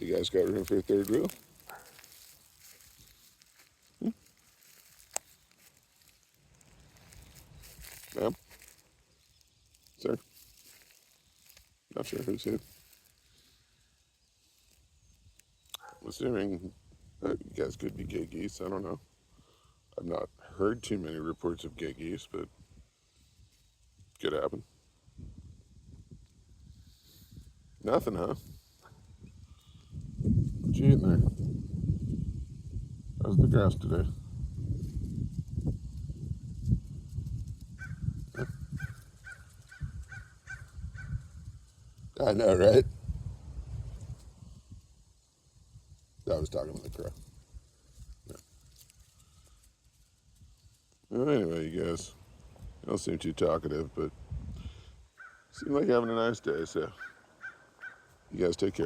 You guys got room for a third wheel? Ma'am? Sir? Not sure who's who. I'm assuming that you guys could be gay geese. I don't know. I've not heard too many reports of gay geese, but could happen. Nothing, huh? What you eating there? How's the grass today? I know, right? I was talking to the crow. Yeah. Well, anyway, you guys don't seem too talkative, but seem like having a nice day, so you guys take care.